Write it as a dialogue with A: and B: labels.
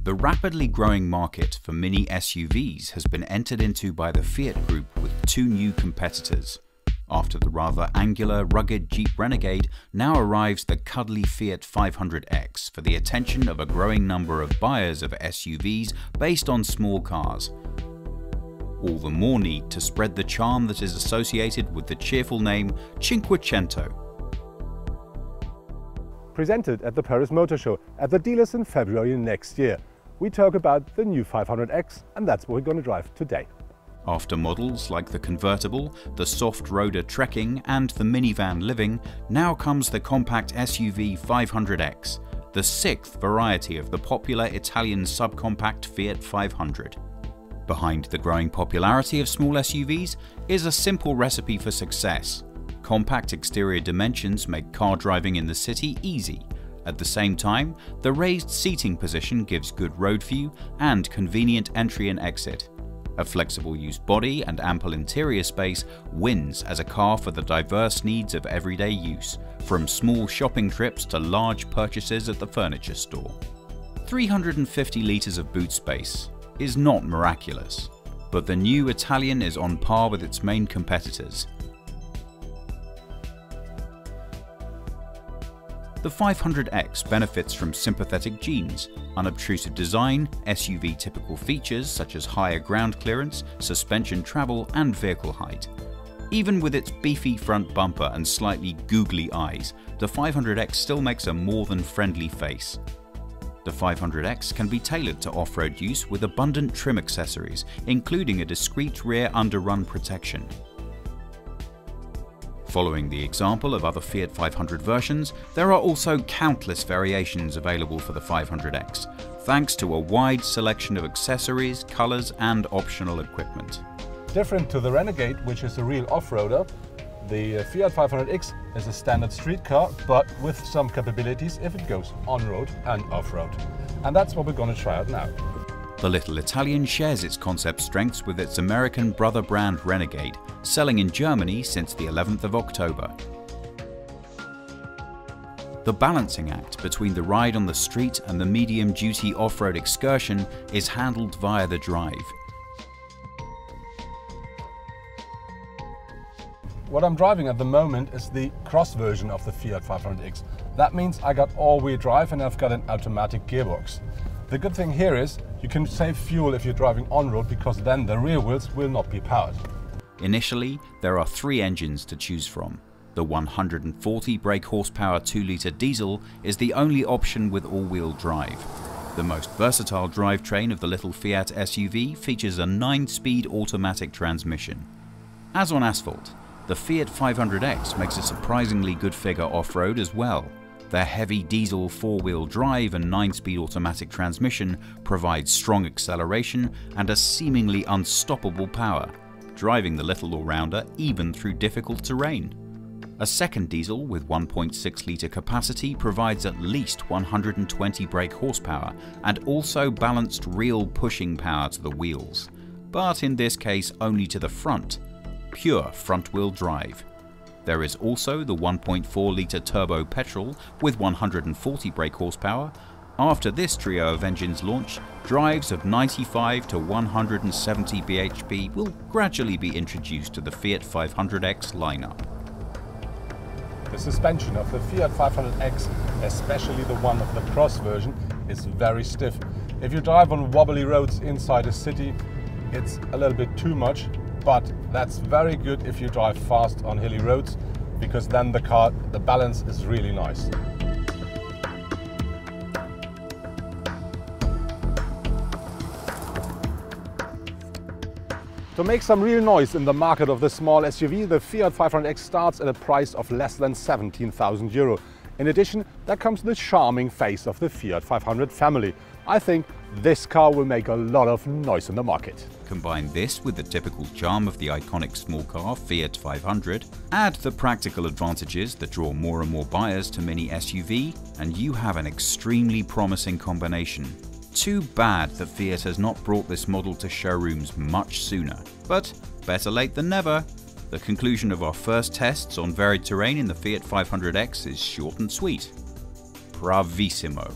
A: The rapidly growing market for mini SUVs has been entered into by the Fiat Group with two new competitors. After the rather angular, rugged Jeep Renegade, now arrives the cuddly Fiat 500X for the attention of a growing number of buyers of SUVs based on small cars. All the more need to spread the charm that is associated with the cheerful name Cinquecento.
B: Presented at the Paris Motor Show at the dealers in February next year, we talk about the new 500X, and that's what we're going to drive today.
A: After models like the convertible, the soft-roader trekking and the minivan living, now comes the compact SUV 500X, the sixth variety of the popular Italian subcompact Fiat 500. Behind the growing popularity of small SUVs is a simple recipe for success. Compact exterior dimensions make car driving in the city easy. At the same time, the raised seating position gives good road view and convenient entry and exit. A flexible use body and ample interior space wins as a car for the diverse needs of everyday use, from small shopping trips to large purchases at the furniture store. 350 litres of boot space is not miraculous, but the new Italian is on par with its main competitors. The 500X benefits from sympathetic genes, unobtrusive design, SUV-typical features such as higher ground clearance, suspension travel, and vehicle height. Even with its beefy front bumper and slightly googly eyes, the 500X still makes a more than friendly face. The 500X can be tailored to off-road use with abundant trim accessories, including a discreet rear underrun protection. Following the example of other Fiat 500 versions, there are also countless variations available for the 500X, thanks to a wide selection of accessories, colors, and optional equipment.
B: Different to the Renegade, which is a real off-roader, the Fiat 500X is a standard street car, but with some capabilities if it goes on-road and off-road. And that's what we're going to try out now.
A: The little Italian shares its concept strengths with its American brother brand Renegade, selling in Germany since the 11th of October. The balancing act between the ride on the street and the medium-duty off-road excursion is handled via the drive.
B: What I'm driving at the moment is the cross version of the Fiat 500X. That means I got all-wheel drive and I've got an automatic gearbox. The good thing here is you can save fuel if you're driving on-road, because then the rear wheels will not be powered.
A: Initially, there are three engines to choose from. The 140 brake horsepower 2-litre diesel is the only option with all-wheel drive. The most versatile drivetrain of the little Fiat SUV features a 9-speed automatic transmission. As on asphalt, the Fiat 500X makes a surprisingly good figure off-road as well. Their heavy diesel 4-wheel drive and 9-speed automatic transmission provides strong acceleration and a seemingly unstoppable power, driving the little all-rounder even through difficult terrain. A second diesel with 1.6-litre capacity provides at least 120 brake horsepower and also balanced real pushing power to the wheels, but in this case only to the front, pure front-wheel drive. There is also the 1.4-litre turbo petrol with 140 brake horsepower. After this trio of engines launch, drives of 95 to 170 bhp will gradually be introduced to the Fiat 500X lineup.
B: The suspension of the Fiat 500X, especially the one of the cross version, is very stiff. If you drive on wobbly roads inside a city, it's a little bit too much. But that's very good if you drive fast on hilly roads, because then the balance is really nice. To make some real noise in the market of the small SUV, the Fiat 500X starts at a price of less than 17,000 euro. In addition, there comes the charming face of the Fiat 500 family. I think this car will make a lot of noise in the market.
A: Combine this with the typical charm of the iconic small car Fiat 500, add the practical advantages that draw more and more buyers to mini SUV, and you have an extremely promising combination. Too bad that Fiat has not brought this model to showrooms much sooner, but better late than never. The conclusion of our first tests on varied terrain in the Fiat 500X is short and sweet. Bravissimo.